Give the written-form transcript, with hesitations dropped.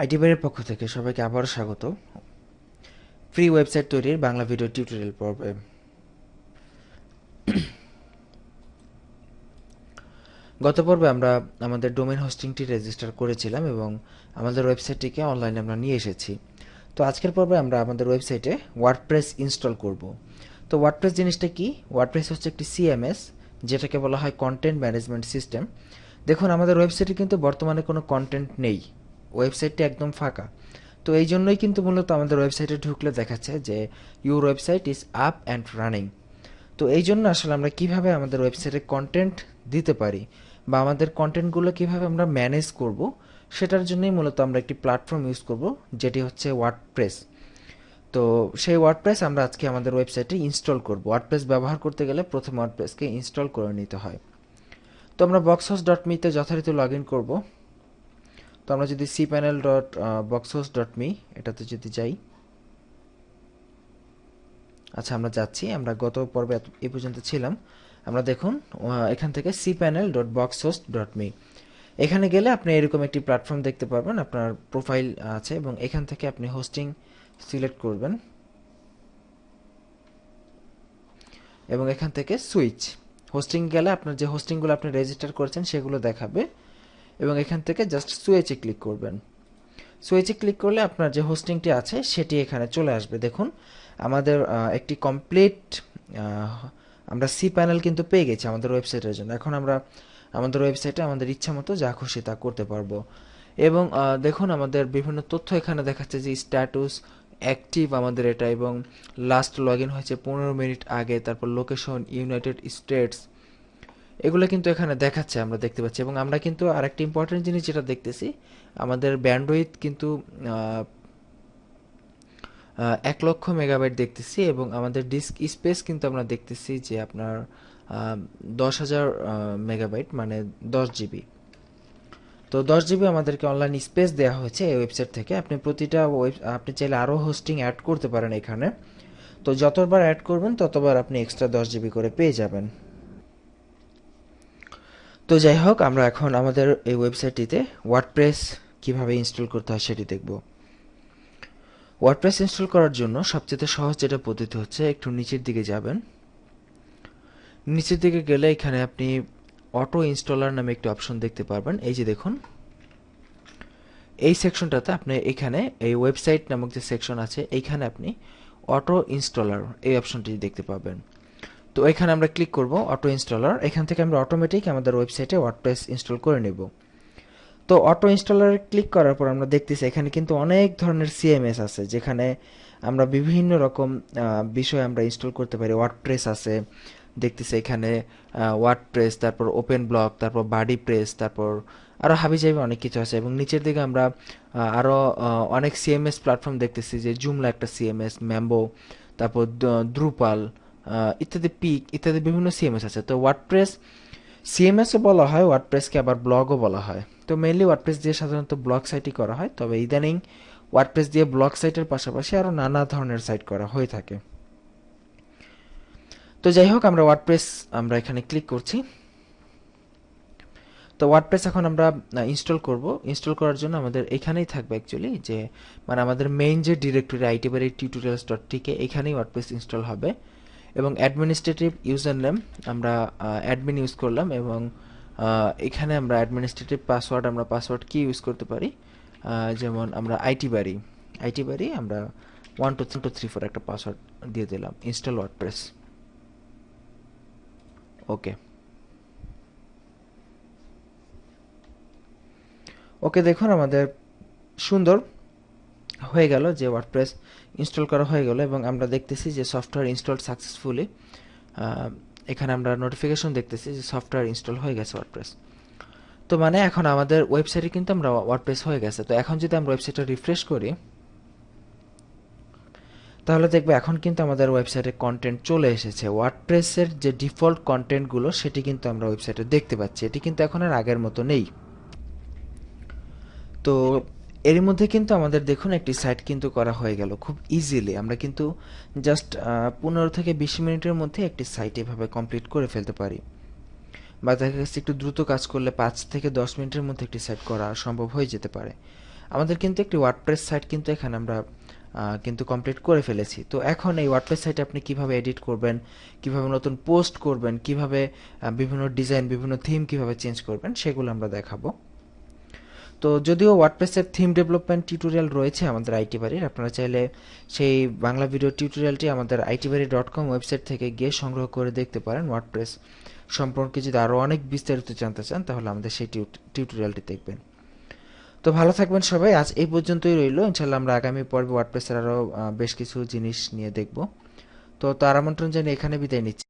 IT বাইরের পক্ষ থেকে সবাইকে আবারও স্বাগত ফ্রি ওয়েবসাইট তৈরির বাংলা ভিডিও টিউটোরিয়াল পর্বে। গত পর্বে আমরা আমাদের ডোমেইন হোস্টিংটি রেজিস্টার করেছিলাম এবং আমাদের ওয়েবসাইটটিকে অনলাইনে আমরা নিয়ে এসেছি। তো আজকের পর্বে আমরা আমাদের ওয়েবসাইটে ওয়ার্ডপ্রেস ইনস্টল করব। তো ওয়ার্ডপ্রেস জিনিসটা কি? ওয়ার্ডপ্রেস হচ্ছে একটি সিএমএস, যেটাকে বলা হয় কন্টেন্ট ম্যানেজমেন্ট সিস্টেম। দেখুন, আমাদের ওয়েবসাইটে কিন্তু বর্তমানে কোনো কন্টেন্ট নেই, ওয়েবসাইটটি একদম ফাঁকা। তো এই জন্যই কিন্তু মূলত আমাদের ওয়েবসাইটে ঢুকলে দেখাচ্ছে যে your website is up and running. তো এই জন্য আসলে আমরা কিভাবে আমাদের ওয়েবসাইটে কন্টেন্ট দিতে পারি বা আমাদের কন্টেন্টগুলো কিভাবে আমরা ম্যানেজ করব, সেটার জন্যই মূলত আমরা একটি প্ল্যাটফর্ম ইউজ করব, যেটি হচ্ছে ওয়ার্ডপ্রেস। তো সেই ওয়ার্ডপ্রেস আমরা আজকে আমাদের ওয়েবসাইটে ইনস্টল করব। ওয়ার্ডপ্রেস ব্যবহার করতে গেলে প্রথম ওয়ার্ডপ্রেসকে ইনস্টল করে নিতে হয়। তো আমরা boxhost.me-তে যথারীতি লগ ইন করবো। তো আমরা যদি cpanel.boxhost.me এটাতে যদি যাই, আচ্ছা আমরা যাচ্ছি, আমরা গত পর্বে এই পর্যন্ত ছিলাম। আমরা দেখুন এখান থেকে cpanel.boxhost.me এখানে গেলে আপনি এরকম একটি প্ল্যাটফর্ম দেখতে পারবেন, আপনার প্রোফাইল আছে এবং এখান থেকে আপনি হোস্টিং সিলেক্ট করবেন এবং এখান থেকে সুইচ হোস্টিং গেলে আপনার যে হোস্টিংগুলো আপনি রেজিস্টার করেছেন সেগুলো দেখাবে এবং এখান থেকে জাস্ট সুইচে ক্লিক করবেন। সুইচে ক্লিক করলে আপনার যে হোস্টিংটি আছে সেটি এখানে চলে আসবে। দেখুন আমাদের একটি কমপ্লিট আমরা সি প্যানেল কিন্তু পেয়ে গেছি আমাদের ওয়েবসাইটের জন্য। এখন আমরা আমাদের ওয়েবসাইটে আমাদের ইচ্ছা মতো যা খুশি তা করতে পারবো এবং দেখুন আমাদের বিভিন্ন তথ্য এখানে দেখাচ্ছে যে স্ট্যাটাস অ্যাক্টিভ আমাদের এটা, এবং লাস্ট লগ ইন হয়েছে 15 মিনিট আগে, তারপর লোকেশন ইউনাইটেড স্টেটস, এগুলো কিন্তু এখানে দেখাচ্ছে, আমরা দেখতে পাচ্ছি। এবং আমরা কিন্তু আরেকটি ইম্পর্টেন্ট জিনিস যেটা দেখতেছি, আমাদের ব্যান্ডউইথ কিন্তু 1,00,000 মেগাবাইট দেখতেছি এবং আমাদের ডিস্ক স্পেস কিন্তু আমরা দেখতেছি যে আপনার 10,000 মেগাবাইট, মানে 10 জিবি। তো 10 জিবি আমাদেরকে অনলাইন স্পেস দেওয়া হয়েছে এই ওয়েবসাইট থেকে। আপনি প্রতিটা আপনি চাইলে আরও হোস্টিং অ্যাড করতে পারেন এখানে। তো যতবার অ্যাড করবেন ততবার আপনি এক্সট্রা 10 জিবি করে পেয়ে যাবেন। তো যাই হোক, আমরা এখন আমাদের এই ওয়েবসাইটটিতে ওয়ার্ডপ্রেস কিভাবে ইনস্টল করতে হয় সেটি দেখব। ওয়ার্ডপ্রেস ইনস্টল করার জন্য সবচেয়ে সহজ যেটা পদ্ধতি হচ্ছে, একটু নিচের দিকে যাবেন। নিচের দিকে গেলে এখানে আপনি অটো ইনস্টলার নামে একটি অপশন দেখতে পারবেন। এই যে দেখুন, এই সেকশনটাতে আপনি এখানে এই ওয়েবসাইট নামক যে সেকশন আছে এইখানে আপনি অটো ইনস্টলার এই অপশনটি দেখতে পাবেন। তো এখানে আমরা ক্লিক করব অটো ইনস্টলার। এখান থেকে আমরা অটোমেটিক আমাদের ওয়েবসাইটে ওয়ার্ডপ্রেস ইনস্টল করে নেব। তো অটো ইনস্টলারে ক্লিক করার পর আমরা দেখতেছি এখানে কিন্তু অনেক ধরনের সিএমএস আছে, যেখানে আমরা বিভিন্ন রকম বিষয় আমরা ইনস্টল করতে পারি। ওয়ার্ডপ্রেস আছে দেখতেছি এখানে, ওয়ার্ডপ্রেস, তারপর ওপেন ব্লক, তারপর বাডি প্রেস, তারপর আরও হাবিজাবি অনেক কিছু আছে। এবং নিচের দিকে আমরা আরও অনেক সিএমএস প্ল্যাটফর্ম দেখতেছি, যে জুমলা একটা সিএমএস, ম্যাম্বো, তারপর দ্রুপাল ইত্যাদি, পিক ইত্যাদি বিভিন্ন সিএমএস আছে। তো ওয়ার্ডপ্রেস সিএমএসও বলা হয়, ওয়ার্ডপ্রেসকে আবার ব্লগও বলা হয়। তো মেইনলি ওয়ার্ডপ্রেস দিয়ে সাধারণত ব্লগ সাইটই করা হয়, তবে ইদানিং ওয়ার্ডপ্রেস দিয়ে ব্লগ সাইটের পাশাপাশি আরও নানা ধরনের সাইট করা হয়ে থাকে। তো যাই হোক, আমরা ওয়ার্ডপ্রেস আমরা এখানে ক্লিক করছি। তো ওয়ার্ডপ্রেস এখন আমরা ইনস্টল করব। ইনস্টল করার জন্য আমাদের এখানেই থাকবে অ্যাকচুয়ালি, যে মানে আমাদের মেইন যে ডিরেক্টরি আইটিবাড়ি টিউটোরিয়ালস.tk, এখানেই ওয়ার্ডপ্রেস ইনস্টল হবে। এবং অ্যাডমিনিস্ট্রেটিভ ইউজার নেম আমরা অ্যাডমিন ইউজ করলাম, এবং এখানে আমরা অ্যাডমিনিস্ট্রেটিভ পাসওয়ার্ড আমরা পাসওয়ার্ড কি ইউজ করতে পারি, যেমন আমরা আইটি বাড়ি আমরা 123 একটা পাসওয়ার্ড দিয়ে দিলাম। ইনস্টল ওয়ার্ডপ্রেস, ওকে ওকে। দেখুন আমাদের সুন্দর হয়ে গেল যে ওয়ার্ডপ্রেস ইনস্টল করা হয়ে গেল, এবং আমরা দেখতেছি যে সফটওয়্যার ইনস্টল সাকসেসফুলি। এখানে আমরা নোটিফিকেশন দেখতেছি যে সফটওয়্যার ইনস্টল হয়ে গেছে ওয়ার্ডপ্রেস। তো মানে এখন আমাদের ওয়েবসাইটে কিন্তু আমরা ওয়ার্ডপ্রেস হয়ে গেছে। তো এখন যদি আমরা ওয়েবসাইটটা রিফ্রেশ করি, তাহলে দেখবে এখন কিন্তু আমাদের ওয়েবসাইটে কন্টেন্ট চলে এসেছে। ওয়ার্ডপ্রেসের যে ডিফল্ট কন্টেন্টগুলো সেটি কিন্তু আমরা ওয়েবসাইটে দেখতে পাচ্ছি। এটি কিন্তু এখন আর আগের মতো নেই। তো এর মধ্যে কিন্তু আমাদের দেখুন একটি সাইট কিন্তু করা হয়ে গেল খুব ইজিলি। আমরা কিন্তু জাস্ট 15 থেকে 20 মিনিটের মধ্যে একটি সাইট এভাবে কমপ্লিট করে ফেলতে পারি, বা দেখা গেছে একটু দ্রুত কাজ করলে 5 থেকে 10 মিনিটের মধ্যে একটি সাইট করা সম্ভব হয়ে যেতে পারে। আমাদের কিন্তু একটি ওয়ার্ডপ্রেস সাইট কিন্তু এখানে আমরা কিন্তু কমপ্লিট করে ফেলেছি। তো এখন এই ওয়ার্ডপ্রেস সাইটে আপনি কিভাবে এডিট করবেন, কিভাবে নতুন পোস্ট করবেন, কিভাবে বিভিন্ন ডিজাইন, বিভিন্ন থিম কিভাবে চেঞ্জ করবেন সেগুলো আমরা দেখাবো। তো যদিও ওয়ার্ডপ্রেসের থিম ডেভেলপমেন্ট টিউটোরিয়াল রয়েছে আমাদের আইটি বাড়ির, আপনারা চাইলে সেই বাংলা ভিডিও টিউটোরিয়ালটি আমাদের itbari.com ওয়েবসাইট থেকে গিয়ে সংগ্রহ করে দেখতে পারেন। ওয়ার্ডপ্রেস সম্পর্কে যদি আরও অনেক বিস্তারিত জানতে চান তাহলে আমাদের সেই টিউটোরিয়ালটি দেখবেন। তো ভালো থাকবেন সবাই, আজ এই পর্যন্তই রইল। ইনশাল্লাহ আমরা আগামী পর্বে ওয়ার্ডপ্রেসের আরও বেশ কিছু জিনিস নিয়ে দেখব। তো তার আমন্ত্রণ জানিয়ে এখানে বিদায় নিচ্ছি।